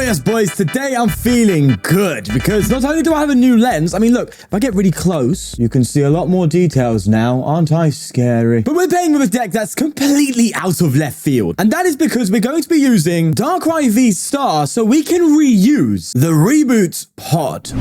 yes, boys, today I'm feeling good because not only do I have a new lens, I mean, look, if I get really close, you can see a lot more details now. Aren't I scary? But we're playing with a deck that's completely out of left field. And that is because we're going to be using Darkrai VSTAR so we can reuse the Reboot Pod.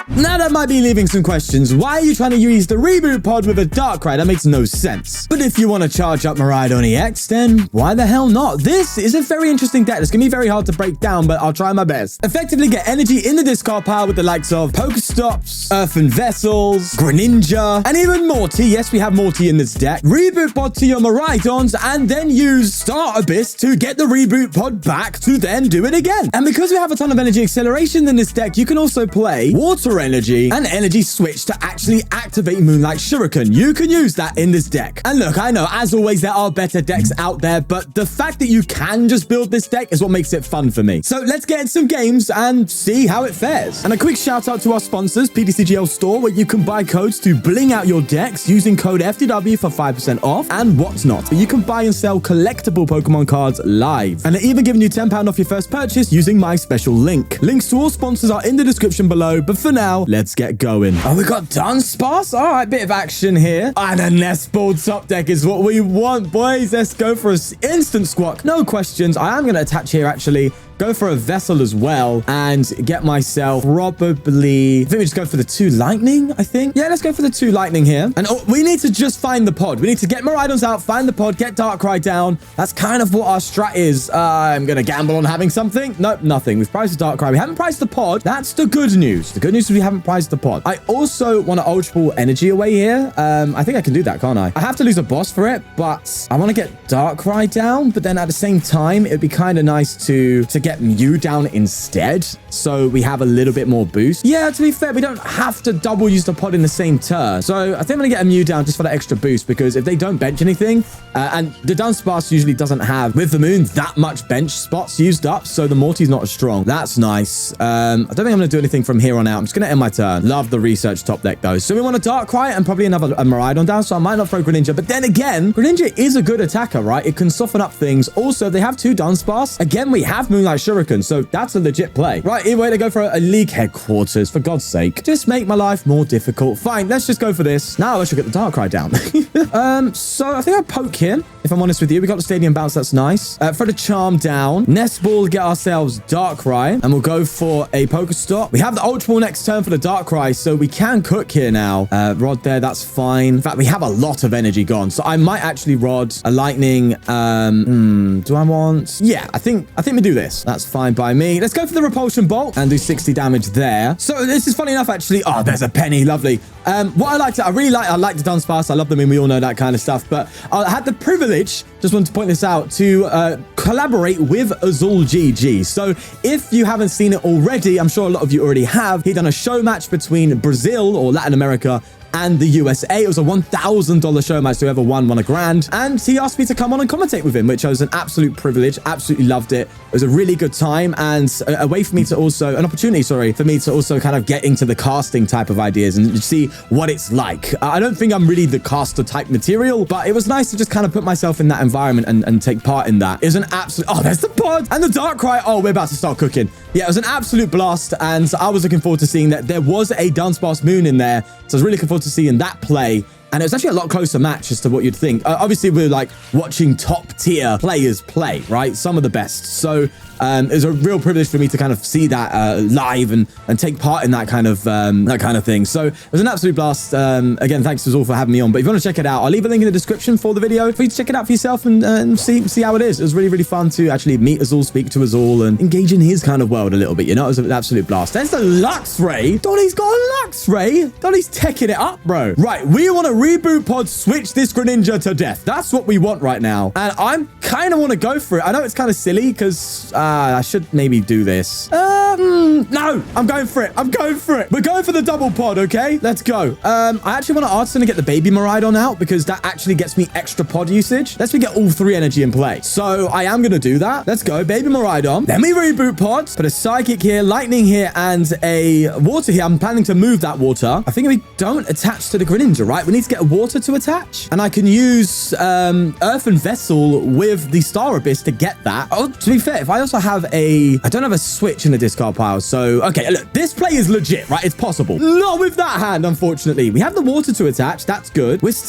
Now that might be leaving some questions. Why are you trying to use the Reboot Pod with a Darkrai? That makes no sense. But if you want to charge up Miraidon EX, then why the hell not? This is a very interesting deck. It's going to be very hard to break down, but I'll try my best. Effectively get energy in the discard pile with the likes of PokéStops, Earthen Vessels, Greninja, and even Morty. Yes, we have Morty in this deck. Reboot Pod to your Miraidons, and then use Star Abyss to get the Reboot Pod back to then do it again. And because we have a ton of energy acceleration in this deck, you can also play Water Energy and Energy Switch to actually activate Moonlight Shuriken. You can use that in this deck. And look, I know, as always, there are better decks out there, but the fact that you can just build this deck is what makes it fun for me. So let's get in some games and see how it fares. And a quick shout out to our sponsors, PTCGL Store, where you can buy codes to bling out your decks using code FTW for 5% off and whatnot. But you can buy and sell collectible Pokemon cards live. And they're even giving you £10 off your first purchase using my special link. Links to all sponsors are in the description below, but for now, let's get going. Oh, we got Dunsparce? All right, bit of action here. And a Nest Ball top deck is what we want, boys. Let's go for an instant squawk. No questions. I am going to attach here, actually. Go for a Vessel as well and get myself probably... I think we just go for the 2 Lightning, I think. Yeah, let's go for the 2 Lightning here. And we need to just find the pod. We need to get Miraidons out, find the pod, get Darkrai down. That's kind of what our strat is. I'm going to gamble on having something. Nope, nothing. We've priced the Darkrai. We haven't priced the pod. That's the good news. The good news is we haven't priced the pod. I also want to Ultra Ball energy away here. I think I can do that, can't I? I have to lose a boss for it, but I want to get Darkrai down. But then at the same time, it'd be kind of nice to get Mew down instead, so we have a little bit more boost. Yeah, to be fair, we don't have to double use the pod in the same turn, so I think I'm gonna get a Mew down just for that extra boost, because if they don't bench anything, and the Dunsparce usually doesn't have, with the moon, that much bench spots used up, so the Morty's not as strong. That's nice. I don't think I'm gonna do anything from here on out. I'm just gonna end my turn. Love the research top deck though. So we want a Darkrai and probably another Miraidon down, so I might not throw Greninja, but then again, Greninja is a good attacker, right? It can soften up things. Also, they have 2 Dunsparce. Again, we have Moonlight Shuriken, so that's a legit play. Right, either way to go for a league headquarters, for God's sake. Just make my life more difficult. Fine, let's just go for this. Now I should get the Darkrai down. So I think I poke here, if I'm honest with you. We got the Stadium Bounce, that's nice. For the Charm down. Nest Ball, get ourselves Darkrai, and we'll go for a PokéStop. We have the Ultra Ball next turn for the Darkrai, so we can cook here now. Rod there, that's fine. In fact, we have a lot of energy gone, so I might actually Rod a Lightning. Do I want... Yeah, I think we do this. That's fine by me. Let's go for the Repulsion Bolt and do 60 damage there. So this is funny enough, actually. Oh, there's a Penny. Lovely. What I like the Dunsparce. I love them, and we all know that kind of stuff. But I had the privilege, just wanted to point this out, to collaborate with Azul GG. So if you haven't seen it already, I'm sure a lot of you already have. He done a show match between Brazil or Latin America and the USA. It was a $1,000 show match. Whoever won $1,000. And he asked me to come on and commentate with him, which was an absolute privilege. Absolutely loved it. It was a really good time, and a way for me to also, an opportunity, sorry, for me to also kind of get into the casting type of ideas and see what it's like. I don't think I'm really the caster type material, but it was nice to just kind of put myself in that environment and take part in that. It was an absolute, oh, there's the pod and the Darkrai. Oh, we're about to start cooking. Yeah, it was an absolute blast, and I was looking forward to seeing that there was a Dunsparce Moon in there, so I was really looking forward to seeing that play. And it was actually a lot closer match as to what you'd think. Obviously, we're like watching top tier players play, right? Some of the best. So it was a real privilege for me to kind of see that live and take part in that kind of thing. So it was an absolute blast. Again, thanks to Azul for having me on. But if you want to check it out, I'll leave a link in the description for the video for you to check it out for yourself and see how it is. It was really, really fun to actually meet Azul, speak to Azul, and engage in his kind of world a little bit. You know, it was an absolute blast. There's the Luxray. Donnie's got a Luxray. Donnie's teching it up, bro. Right, we want to Reboot Pod switch this Greninja to death. That's what we want right now. And I'm kind of want to go for it. I know it's kind of silly because I should maybe do this. No, I'm going for it. I'm going for it. We're going for the double pod, okay? Let's go. I actually want to ask them to get the baby Miraidon out because that actually gets me extra pod usage. Let's get all 3 energy in play. So I am going to do that. Let's go. Baby Miraidon. Then we reboot pods. Put a psychic here, lightning here, and a water here. I'm planning to move that water. I think we don't attach to the Greninja, right? We need to get a water to attach. And I can use Earthen Vessel with the Star Abyss to get that. Oh, to be fair, if I also have I don't have a switch in the discard pile. So, okay, look, this play is legit, right? It's possible. Not with that hand, unfortunately. We have the water to attach. That's good. We just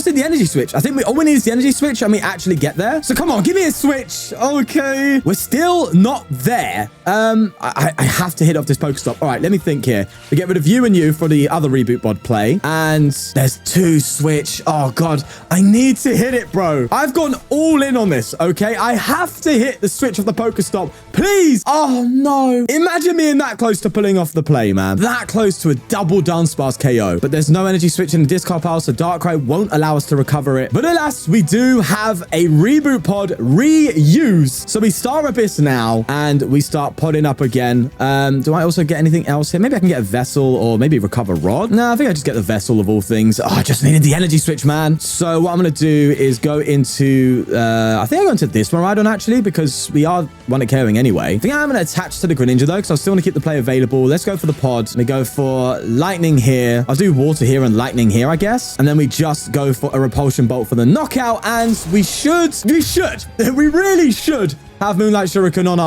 did the energy switch. I think all we need is the energy switch and we actually get there. So come on, give me a switch. Okay. We're still not there. I have to hit off this PokéStop. All right, let me think here. We get rid of you and you for the other reboot bod play. And there's 2 switch. Oh, God. I need to hit it, bro. I've gone all in on this, okay? I have to hit the switch of the PokéStop. Please. Oh, no. Imagine being that close to pulling off the play, man. That close to a double Dunsparce KO. But there's no energy switch in the discard pile, so Darkrai won't allow us to recover it. But alas, we do have a reboot pod reuse. So we Star Abyss now, and we start podding up again. Do I also get anything else here? Maybe I can get a Vessel or maybe recover Rod. No, I think I just get the Vessel of all things. Oh, I just needed the energy switch, man. So what I'm going to do is go into, I think I go into this Miraidon actually, because we are one at KOing anyway. I think I'm going to attach to the Greninja though, because I still want to keep the play available. Let's go for the pod. We go for lightning here. I'll do water here and lightning here, I guess. And then we just go for a repulsion bolt for the knockout. And we really should have Moonlight Shuriken on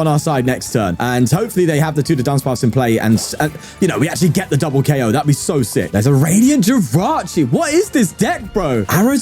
our side next turn. And hopefully they have the 2 to Dunsparce in play. And, you know, we actually get the double KO. That'd be so sick. There's a Radiant Jirachi. What is this deck, bro? Arrow,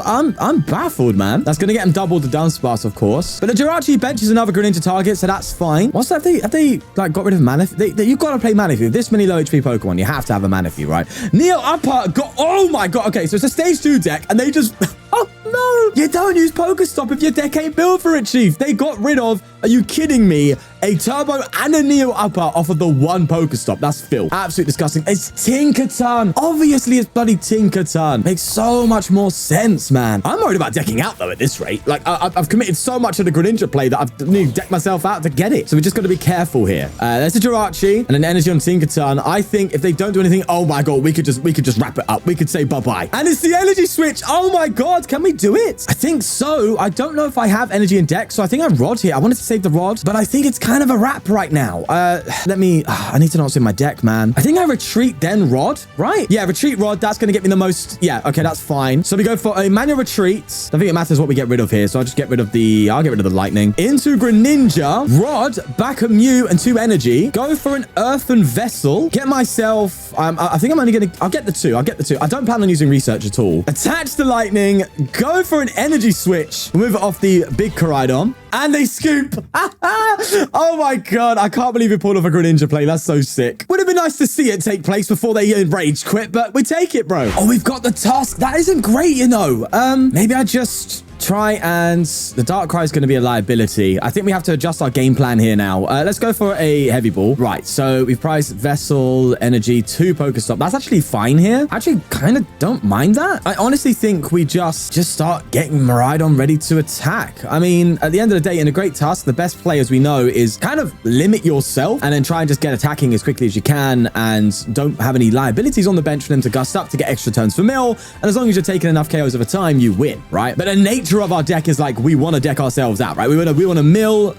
I'm baffled, man. That's going to get him double the Dunsparce, of course. But the Jirachi benches another Greninja target, so that's fine. What's that? Have they like, got rid of Manaphy? You've got to play Manaphy. This many low HP Pokemon, you have to have a Manaphy, right? Neo Upper got... Oh, my God. Okay, so it's a stage 2 deck, and they just... Oh, no. You don't use PokéStop if your deck ain't built for it, Chief. They got rid of... Are you kidding me? A Turbo and a Neo Upper off of the 1 PokéStop. That's filth. Absolutely disgusting. It's Tinkerton. Obviously, it's bloody Tinkerton. Makes so much more sense, man. I'm worried about decking out, though, at this rate. Like, I've committed so much to the Greninja play that I've need to deck myself out to get it. So we just got to be careful here. There's a Jirachi and an energy on Tinkerton. I think if they don't do anything, oh my God, we could just wrap it up. We could say bye-bye. And it's the energy switch. Oh my God, can we do it? I think so. I don't know if I have energy in deck, so I think I Rod here. I wanted to save the Rod, but I think it's kind of a wrap right now. I need to know what's in my deck, man. I think I retreat then Rod, right? Yeah, retreat Rod. That's going to get me the most. Yeah, okay, that's fine. So we go for a manual retreat. I don't think it matters what we get rid of here, so I'll just get rid of the lightning. Into Greninja, Rod, back at Mew and 2 energy. Go for an Earthen Vessel. Get myself, I think I'm only going to, I'll get the 2. I don't plan on using research at all. Attach the lightning. Go for an energy switch. Move it off the big Miraidon. And they scoop. Oh my God. I can't believe we pulled off a Greninja play. That's so sick. Would have been nice to see it take place before they rage quit, but we take it, bro. Oh, we've got the Tusk. That isn't great, you know. Maybe I just try and... The Darkrai is going to be a liability. I think we have to adjust our game plan here now. Let's go for a heavy ball. Right, so we've priced Vessel, Energy, 2 PokéStop. That's actually fine here. I actually kind of don't mind that. I honestly think we just start getting Miraidon ready to attack. I mean, at the end of the day, in a great Tusk, the best play, as we know, is kind of limit yourself and then try and just get attacking as quickly as you can and don't have any liabilities on the bench for them to gust up to get extra turns for mill. And as long as you're taking enough KOs over time, you win, right? But the nature of our deck is like, we want to deck ourselves out, right? We want to mill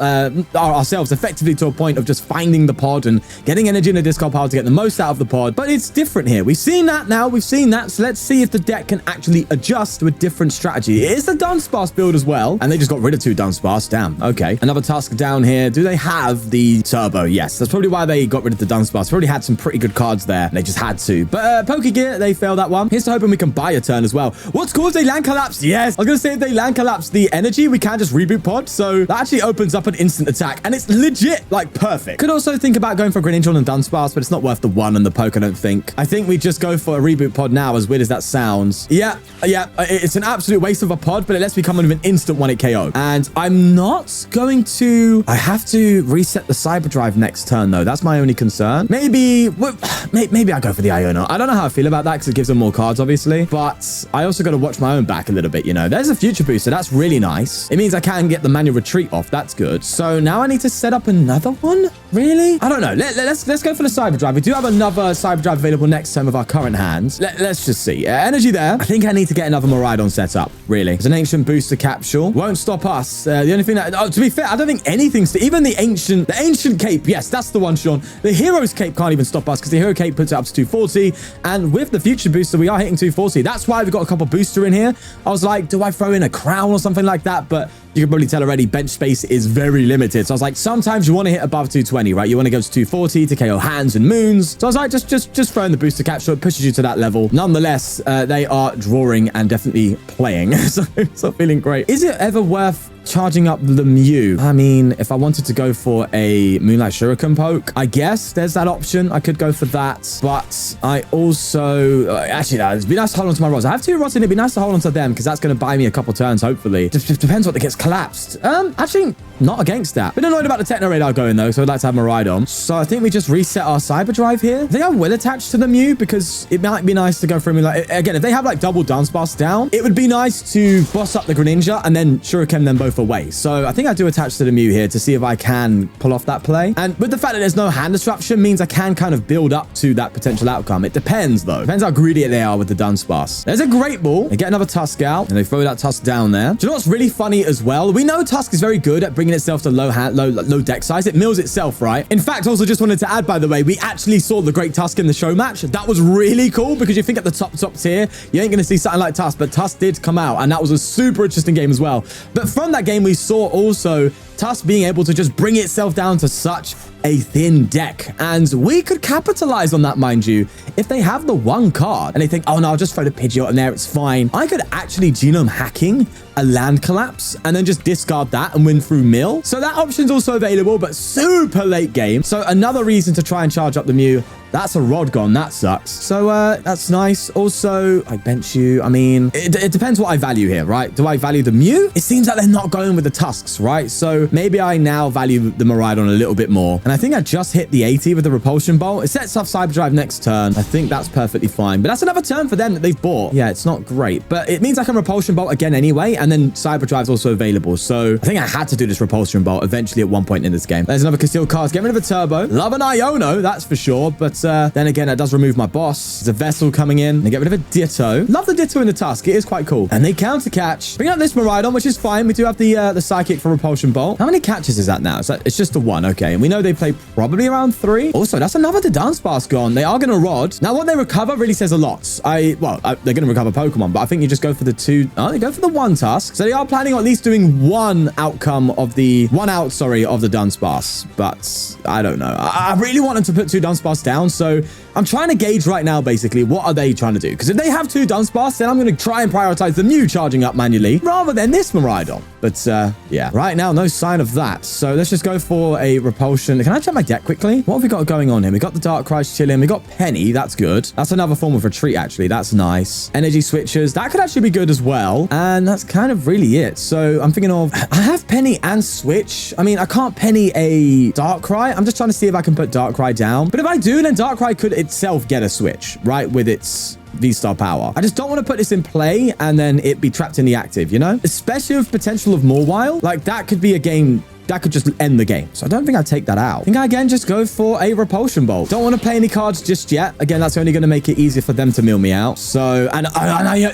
ourselves effectively to a point of just finding the pod and getting energy in the discard pile to get the most out of the pod. But it's different here. We've seen that now. We've seen that. So let's see if the deck can actually adjust to a different strategy. It is the Dunsparce build as well. And they just got rid of 2 Dunsparce. Damn. Okay. Another Tusk down here. Do they have the Turbo? Yes. That's probably why they got rid of the Dunsparce. Probably had some pretty good cards there. They just had to. But Pokegear, they failed that one. Here's to hoping we can buy a turn as well. What's cool if they land collapse? Yes. I was going to say if they land collapse the energy, we can just reboot pod. So that actually opens up an instant attack. And it's legit, like, perfect. Could also think about going for Greninja and Dunsparce, but it's not worth the 1 and the poke, I don't think. I think we just go for a reboot pod now, as weird as that sounds. Yeah. It's an absolute waste of a pod, but it lets me come in with an instant 1-hit KO. And I'm not going to... I have to reset the Cyber Drive next turn, though. That's my only concern. Maybe I go for the Iono. I don't know how I feel about that, because it gives them more cards, obviously. But I also got to watch my own back a little bit, you know. There's a future booster. That's really nice. It means I can get the manual retreat off. That's good. So now I need to set up another one? Really? I don't know. Let's go for the Cyber Drive. We do have another Cyber Drive available next turn with our current hands. Let's just see. Energy there. I think I need to get another Miraidon set up, really. It's an ancient booster capsule. Won't stop us. The only thing that... Oh, to be fair, I don't think anything's... Even the ancient cape. Yes, that's the one, Sean. The hero's cape can't even stop us because the hero cape puts it up to 240. And with the future booster, we are hitting 240. That's why we've got a couple booster in here. I was like, do I throw in a crown or something like that? But you can probably tell already, bench space is very limited. So I was like, sometimes you want to hit above 220, right? You want to go to 240 to KO hands and moons. So I was like, just throw in the booster capsule. It pushes you to that level. Nonetheless, they are drawing and definitely playing. So it's not feeling great. Is it ever worth charging up the Mew? I mean, if I wanted to go for a Moonlight Shuriken poke, I guess there's that option. I could go for that. But I also... actually, it'd be nice to hold on to my rods. I have 2 rods in it. It'd be nice to hold on to them because that's going to buy me a couple turns, hopefully. Just depends what that gets collapsed. Actually, not against that. Been annoyed about the Techno Radar going, though, so I'd like to have Miraidon. So I think we just reset our Cyber Drive here. I think I will attach to the Mew because it might be nice to go for a Moonlight. Again, if they have, like, double dance bars down, it would be nice to boss up the Greninja and then Shuriken them both away. So I think I do attach to the Mew here to see if I can pull off that play. And with the fact that there's no hand disruption means I can kind of build up to that potential outcome. It depends, though. Depends how greedy they are with the Dunsparce. There's a Great Ball. They get another Tusk out, and they throw that Tusk down there. Do you know what's really funny as well? We know Tusk is very good at bringing itself to low deck size. It mills itself, right? In fact, also just wanted to add, by the way, we actually saw the Great Tusk in the show match. That was really cool because you think at the top tier, you ain't going to see something like Tusk, but Tusk did come out, and that was a super interesting game as well. But from that game, we saw also Tusk being able to just bring itself down to such a thin deck. And we could capitalize on that, mind you. If they have the one card and they think, oh no, I'll just throw the Pidgeot in there, it's fine. I could actually genome hacking a land collapse and then just discard that and win through mill. So that option's also available, but super late game. So another reason to try and charge up the Mew. That's a rod gone. That sucks. So that's nice. Also, I bench you. I mean, it depends what I value here, right? Do I value the Mew? It seems like they're not going with the Tusks, right? So maybe I now value the Miraidon a little bit more. And I think I just hit the 80 with the Repulsion Bolt. It sets off Cyber Drive next turn. I think that's perfectly fine. But that's another turn for them that they've bought. Yeah, it's not great. But it means I can Repulsion Bolt again anyway. And then Cyber Drive's also available. So I think I had to do this Repulsion Bolt eventually at one point in this game. There's another concealed card. Get rid of a Turbo. Love an Iono, that's for sure. But then again, that does remove my boss. There's a Vessel coming in. They get rid of a Ditto. Love the Ditto in the Tusk. It is quite cool. And they counter catch. Bring out this Miraidon, which is fine. We do have the Psychic for Repulsion Bolt. How many catches is that now? It's just the 1. Okay. And we know they play probably around 3. Also, that's another Dunsparce gone. They are going to Rod. Now, what they recover really says a lot. They're going to recover Pokemon, but I think you just go for the 2. Oh, they go for the 1 Tusk. So they are planning on at least doing one outcome of the... one out, sorry, of the Dunsparce. But I don't know. I really want them to put 2 Dunsparce down. So I'm trying to gauge right now, basically, what are they trying to do? Because if they have 2 Dunsparce, then I'm going to try and prioritize the Mew charging up manually rather than this Miraidon. But yeah, right now, no sign of that. So let's just go for a Repulsion. Can I check my deck quickly? What have we got going on here? We got the Darkrai chilling. We got Penny. That's good. That's another form of retreat, actually. That's nice. Energy switches. That could actually be good as well. And that's kind of really it. So I'm thinking of... I have Penny and Switch. I mean, I can't Penny a Darkrai. I'm just trying to see if I can put Darkrai down. But if I do, then Darkrai could itself get a switch, right? With its V-Star power. I just don't want to put this in play and then it be trapped in the active, you know? Especially with potential of Mawile. Like, that could be a game... that could just end the game. So I don't think I'd take that out. I think I, again, just go for a Repulsion Bolt. Don't want to play any cards just yet. Again, that's only going to make it easier for them to mill me out. So, and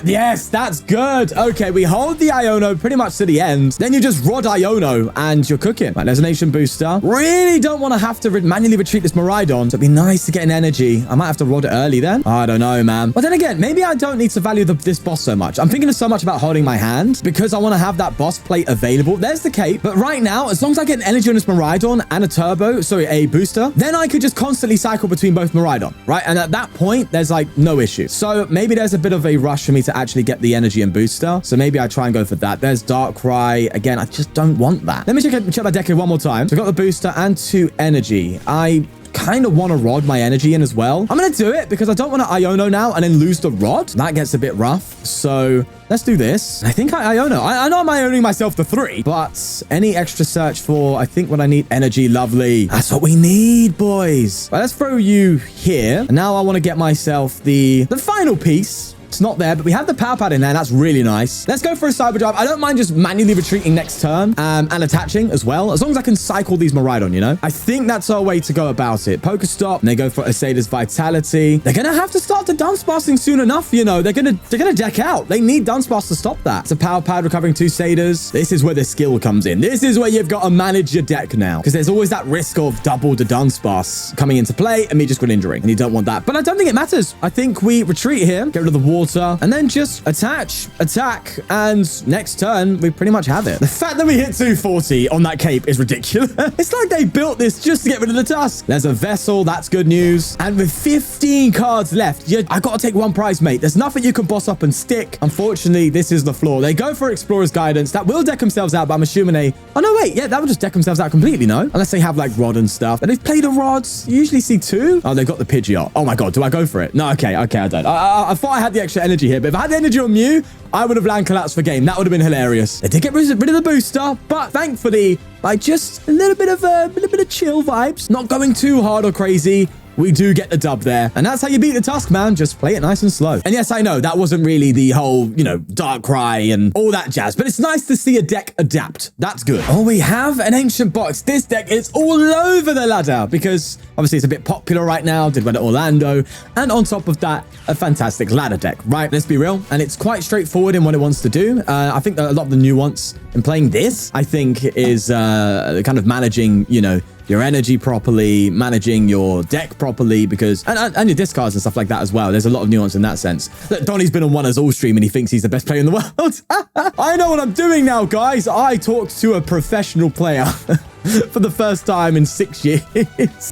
yes, that's good. Okay, we hold the Iono pretty much to the end. Then you just Rod Iono and you're cooking. Right, there's an Ancient Booster. Really don't want to have to manually retreat this Miraidon. So it'd be nice to get an energy. I might have to Rod it early then. I don't know, man. But then again, maybe I don't need to value this boss so much. I'm thinking so much about holding my hand because I want to have that boss plate available. There's the cape. But right now, as long as I get an energy on this Miraidon and a booster, then I could just constantly cycle between both Miraidon, right? And at that point, there's like no issue. So maybe there's a bit of a rush for me to actually get the energy and booster. So maybe I try and go for that. There's Darkrai. Again, I just don't want that. Let me check my deck here one more time. So I got the booster and 2 energy. I kind of want to Rod my energy in as well. I'm going to do it because I don't want to Iono now and then lose the Rod. That gets a bit rough. So let's do this. I think I Iono. I know I'm Ioning myself to 3, but any extra search for, I think what I need, energy, lovely. That's what we need, boys. Right, let's throw you here. And now I want to get myself the final piece It's not there, but we have the Pal Pad in there. That's really nice. Let's go for a Cyber Drive. I don't mind just manually retreating next turn and attaching as well, as long as I can cycle these Miraidon, you know? I think that's our way to go about it. PokéStop, and they go for Aceda's Vitality. They're going to have to start the Dunsparcing soon enough, you know? They're going to deck out. They need Dunsparce to stop that. It's a Pal Pad recovering 2 Sadas. This is where the skill comes in. This is where you've got to manage your deck now, because there's always that risk of double the Dunsparce coming into play and me just Greninja-ing, and you don't want that. But I don't think it matters. I think we retreat here, get rid of the water, and then just attach, attack, and next turn, we pretty much have it. The fact that we hit 240 on that cape is ridiculous. It's like they built this just to get rid of the Tusk. There's a Vessel. That's good news. And with 15 cards left, I got to take one prize, mate. There's nothing you can boss up and stick. Unfortunately, this is the flaw. They go for Explorer's Guidance. That will deck themselves out, but I'm assuming oh, no, wait. Yeah, that would just deck themselves out completely, no? Unless they have, like, Rod and stuff. And they've played a Rods. You usually see 2. Oh, they've got the Pidgeot. Oh, my God. Do I go for it? No, okay, I don't. I thought I had the extra energy here, but if I had the energy on Mew, I would have land collapsed for game. That would have been hilarious. They did get rid of the booster, but thankfully, by just a little bit of chill vibes, not going too hard or crazy, we do get the dub there. And that's how you beat the Tusk, man. Just play it nice and slow. And yes, I know that wasn't really the whole, you know, Darkrai and all that jazz, but it's nice to see a deck adapt. That's good. Oh, we have an Ancient Box. This deck is all over the ladder because obviously it's a bit popular right now. Did well at Orlando. And on top of that, a fantastic ladder deck, right? Let's be real. And it's quite straightforward in what it wants to do. I think that a lot of the nuance in playing this, I think, is kind of managing, you know, your energy properly, managing your deck properly, because and your discards and stuff like that as well. There's a lot of nuance in that sense. Look, Donnie's been on One Us All stream and he thinks he's the best player in the world. I know what I'm doing now, guys. I talked to a professional player. For the first time in 6 years.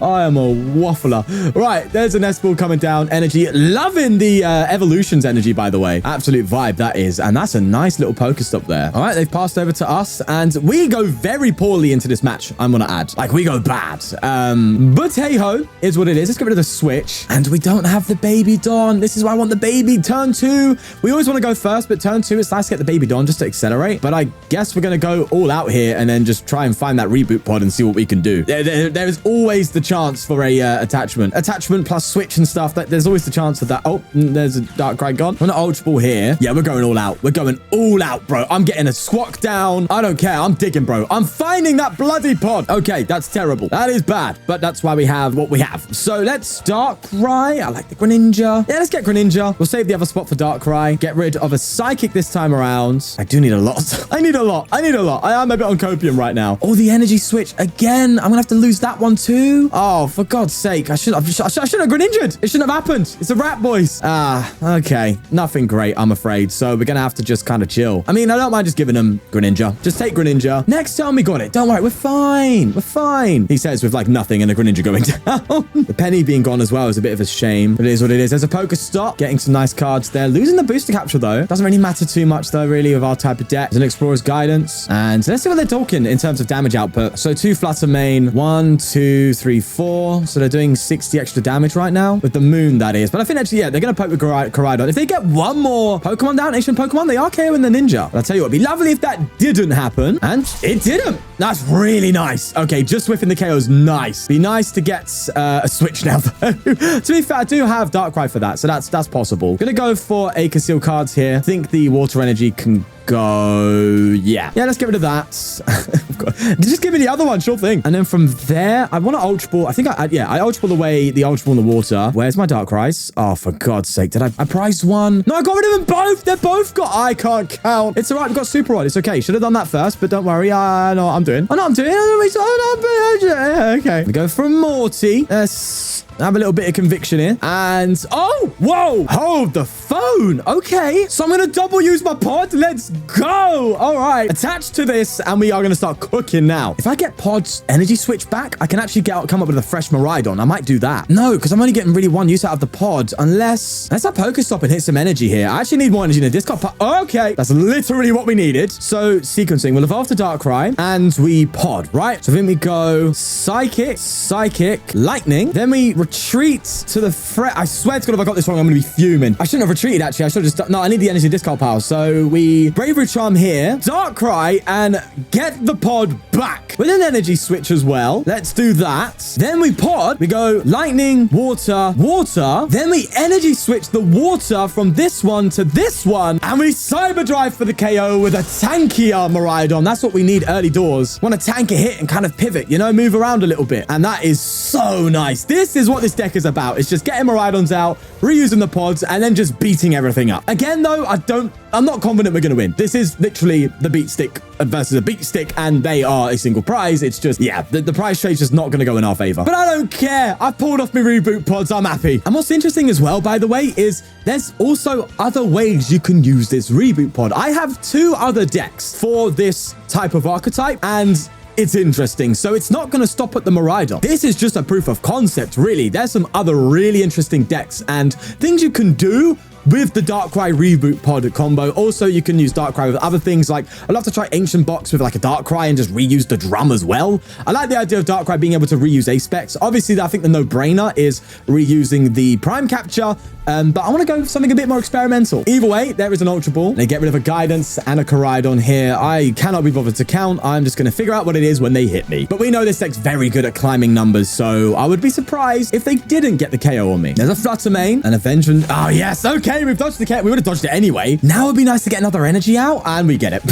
I am a waffler. Right, there's a Nest Ball coming down. Energy. Loving the Evolutions energy, by the way. Absolute vibe, that is. And that's a nice little PokéStop there. All right, they've passed over to us. And we go very poorly into this match, I'm going to add. Like, we go bad. But hey-ho, is what it is. Let's get rid of the switch. And we don't have the Baby Dawn. This is why I want the Baby. Turn 2. We always want to go first, but turn 2, it's nice to get the Baby Dawn just to accelerate. But I guess we're going to go all out here and then just try and find that Reboot Pod and see what we can do. There is always the chance for a attachment plus switch and stuff. There's always the chance of that. Oh, there's a Darkrai gone. We're not Ultra Ball here. Yeah, we're going all out. We're going all out, bro. I'm getting a squawk down. I don't care. I'm digging, bro. I'm finding that bloody pod. Okay, that's terrible. That is bad, but that's why we have what we have. So let's Darkrai. I like the Greninja. Yeah, let's get Greninja. We'll save the other spot for Darkrai. Get rid of a Psychic this time around. I do need a lot. I need a lot. I am a bit on copium right now. Oh, the Energy Switch. Again, I'm gonna have to lose that one too. Oh, for God's sake. I should have Greninja'd. It shouldn't have happened. It's a rat, boys. Okay. Nothing great, I'm afraid. So we're gonna have to just kind of chill. I mean, I don't mind just giving them Greninja. Just take Greninja. Next time we got it. Don't worry. We're fine. We're fine. He says with like nothing and a Greninja going down. The Penny being gone as well is a bit of a shame. But it is what it is. There's a PokéStop. Getting some nice cards there. Losing the booster capture though. Doesn't really matter too much though, really, with our type of deck. There's an Explorer's Guidance. And let's see what they're talking in terms of damage output. So 2 Flutter Mane, 1, 2, 3, 4. So they're doing 60 extra damage right now with the Moon, that is. But I think actually, yeah, they're going to poke with Koraidon. If they get one more Pokemon down, Asian Pokemon, they are KOing the Ninja. But I'll tell you what, it'd be lovely if that didn't happen. And it didn't. That's really nice. Okay, just whiffing the KO is nice. Be nice to get a switch now, though. To be fair, I do have Darkrai for that, so that's possible. Gonna go for a Conceal cards here. I think the Water Energy can go. Yeah, let's get rid of that. Just give me the other one, sure thing. And then from there, I want to Ultra Ball. I think I Ultra Ball away the Ultra Ball in the water. Where's my Darkrai's? Oh, for God's sake. Did I prize one? No, I got rid of them both. They're both got. I can't count. It's all right. We've got Super Rod. It's okay. Should have done that first, but don't worry. I know what I'm doing. I know what I'm doing. Okay. We go for Morty. Have a little bit of conviction here. And, oh, whoa, hold the phone. Okay, so I'm going to double use my pod. Let's go. All right, attached to this, and we are going to start cooking now. If I get pod's energy switch back, I can actually come up with a fresh Miraidon. I might do that. No, because I'm only getting really one use out of the pod, unless let's have PokéStop and hit some energy here. I actually need more energy in the discard pod. Okay, that's literally what we needed. So sequencing, we'll evolve to Darkrai, and we pod, right? So then we go Psychic, Lightning. Then we retreat to the threat. I swear to God, if I got this wrong, I'm going to be fuming. I shouldn't have retreated, actually. I should have just... No, I need the energy discard pile. So we Bravery Charm here, Darkrai, and get the pod back with an energy switch as well. Let's do that. Then we pod. We go lightning, water, water. Then we energy switch the water from this one to this one. And we cyber drive for the KO with a tankier Miraidon. That's what we need early doors. Want to tank a hit and kind of pivot, you know, move around a little bit. And that is so nice. This is what this deck is about. It's just getting Miraidons out, reusing the pods, and then just beating everything up. Again, though, I'm not confident we're going to win. This is literally the beat stick versus a beat stick, and they are a single prize. It's just, yeah, the prize trade's just not going to go in our favor. But I don't care. I've pulled off my reboot pods. I'm happy. And what's interesting as well, by the way, is there's also other ways you can use this reboot pod. I have 2 other decks for this type of archetype, and it's interesting. So it's not going to stop at the Miraidon. This is just a proof of concept, really. There's some other really interesting decks and things you can do with the Darkrai Reboot Pod combo. Also, you can use Darkrai with other things. Like, I'd love to try Ancient Box with like a Darkrai and just reuse the drum as well. I like the idea of Darkrai being able to reuse Apex. Obviously, I think the no-brainer is reusing the Prime Capture, but I want to go with something a bit more experimental. Either way, there is an Ultra Ball. They get rid of a Guidance and a Miraidon here. I cannot be bothered to count. I'm just going to figure out what it is when they hit me. But we know this deck's very good at climbing numbers, so I would be surprised if they didn't get the KO on me. There's a Flutter Mane and a Vengeance. Oh, yes. Okay. We've dodged the KO. We would have dodged it anyway. Now it'd be nice to get another energy out, and we get it.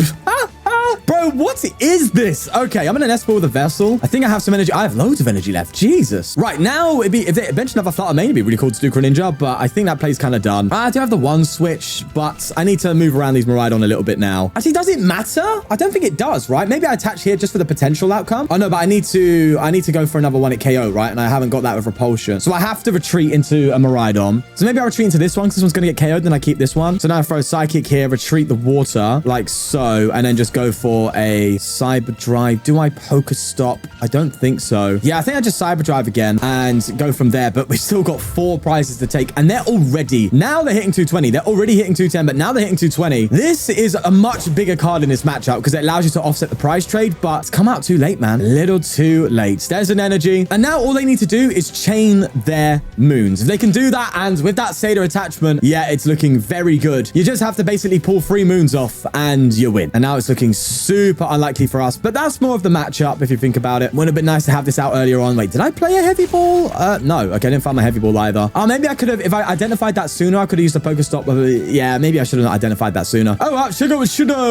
Bro, what is this? Okay, I'm in a Nest Ball with a Vessel. I think I have some energy. I have loads of energy left. Jesus. Right, now, if they eventually have a Flutter Mane, it'd be really cool to do Greninja, but I think that play's kind of done. I do have the 1 switch, but I need to move around these Miraidon a little bit now. Actually, does it matter? I don't think it does, right? Maybe I attach here just for the potential outcome. Oh, no, but I need to go for another one at KO, right? And I haven't got that with Repulsion. So I have to retreat into a Miraidon. So maybe I retreat into this one because this one's going to get KO'd, then I keep this one. So now I throw a Psychic here, retreat the water, like so, and then just go for a Cyber Drive. Do I PokéStop? I don't think so. Yeah, I think I just Cyber Drive again and go from there, but we've still got 4 prizes to take, and they're already, now they're hitting 220. They're already hitting 210, but now they're hitting 220. This is a much bigger card in this matchup because it allows you to offset the prize trade, but it's come out too late, man. A little too late. There's an energy, and now all they need to do is chain their moons. If they can do that, and with that Satyr attachment, yeah, it's looking very good. You just have to basically pull 3 moons off, and you win. And now it's looking super unlikely for us, but that's more of the matchup if you think about it. Would have been nice to have this out earlier on. Wait, did I play a heavy ball? No. Okay, I didn't find my heavy ball either. Oh, maybe I could have, if I identified that sooner, I could have used the PokéStop. Yeah, maybe I should have identified that sooner. Oh, shoulda,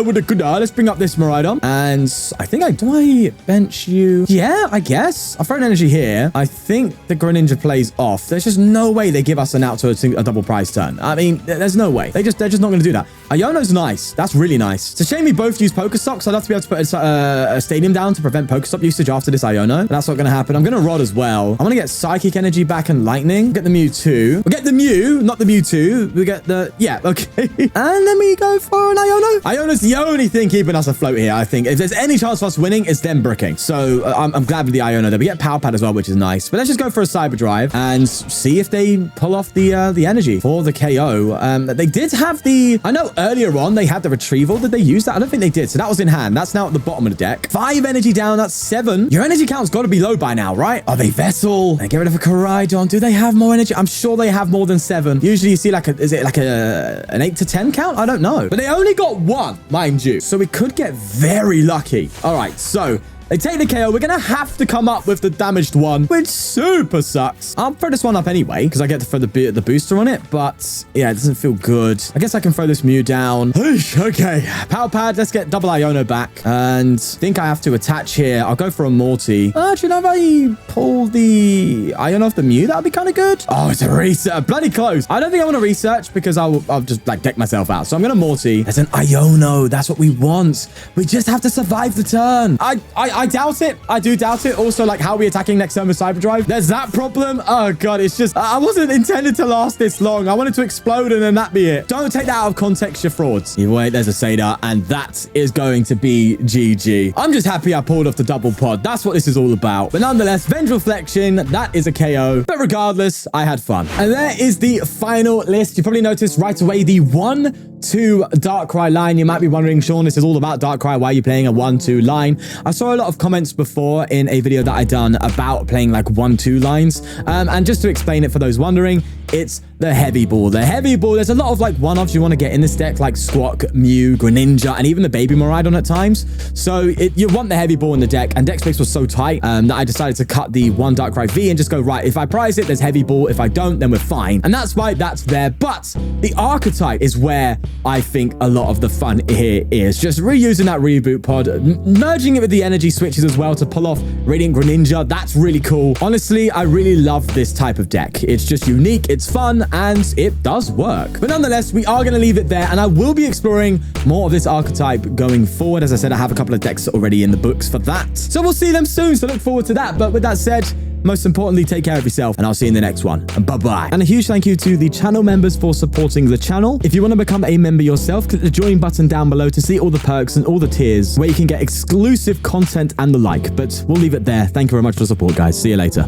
woulda, coulda. Let's bring up this Miraidon. And I think do I bench you? Yeah, I guess. I'll throw an energy here. I think the Greninja plays off. There's just no way they give us an out to a double prize turn. I mean, there's no way. They're just not going to do that. Iono's nice. That's really nice. It's a shame we both use PokéStop, so I'd have to be able to put a stadium down to prevent PokéStop usage after this Iono. But that's not going to happen. I'm going to Rod as well. I'm going to get Psychic Energy back and Lightning. We'll get the Mewtwo. We'll get the Mew, not the Mewtwo. We get the... Yeah, okay. And then we go for an Iono. Iono's the only thing keeping us afloat here, I think. If there's any chance of us winning, it's them bricking. So I'm glad with the Iono there. We get Pal Pad as well, which is nice. But let's just go for a Cyber Drive and see if they pull off the energy for the KO. They did have the... I know earlier on they had the Retrieval. Did they use that? I don't think they did. So that was in hand. That's now at the bottom of the deck. 5 energy down. That's 7. Your energy count's got to be low by now, right? Are they Vessel? They get rid of a Miraidon. Do they have more energy? I'm sure they have more than 7. Usually you see is it like an 8 to 10 count? I don't know. But they only got 1, mind you. So we could get very lucky. All right, so... They take the KO. We're going to have to come up with the damaged one, which super sucks. I'll throw this one up anyway, because I get to throw the booster on it. But yeah, it doesn't feel good. I guess I can throw this Mew down. Okay. Pal Pad. Let's get double Iono back. And I think I have to attach here. I'll go for a Morty. Actually, if I pull the Iono off the Mew, that would be kind of good. Oh, it's a research. Bloody close. I don't think I want to research because I'll just like deck myself out. So I'm going to Morty. There's an Iono. That's what we want. We just have to survive the turn. I doubt it. I do doubt it. Also, like, how are we attacking next turn with Cyber Drive? There's that problem. Oh, God. It's just, I wasn't intended to last this long. I wanted to explode and then that be it. Don't take that out of context, you frauds. Either way, there's a Satyr, and that is going to be GG. I'm just happy I pulled off the double pod. That's what this is all about. But nonetheless, Vengeful Flexion, that is a KO. But regardless, I had fun. And there is the final list. You probably noticed right away the 1, 1-2 Darkrai line. You might be wondering, Sean, this is all about Darkrai. Why are you playing a 1-2 line? I saw a lot of comments before in a video that I done about playing like 1-2 lines. And just to explain it for those wondering, it's the heavy ball. The heavy ball, there's a lot of like one-offs you want to get in this deck, like Squawk, Mew, Greninja, and even the baby Miraidon at times. So you want the heavy ball in the deck, and deck space was so tight that I decided to cut the one Darkrai V and just go, right, if I prize it, there's heavy ball. If I don't, then we're fine. And that's why that's there. But the archetype is where I think a lot of the fun here is. Just reusing that Reboot Pod, merging it with the energy switches as well to pull off Radiant Greninja. That's really cool. Honestly, I really love this type of deck. It's just unique, it's fun, and it does work. But nonetheless, we are going to leave it there, and I will be exploring more of this archetype going forward. As I said, I have a couple of decks already in the books for that. So we'll see them soon, so look forward to that. But with that said, most importantly, take care of yourself, and I'll see you in the next one. Bye-bye. And a huge thank you to the channel members for supporting the channel. If you want to become a member yourself, click the join button down below to see all the perks and all the tiers where you can get exclusive content and the like. But we'll leave it there. Thank you very much for the support, guys. See you later.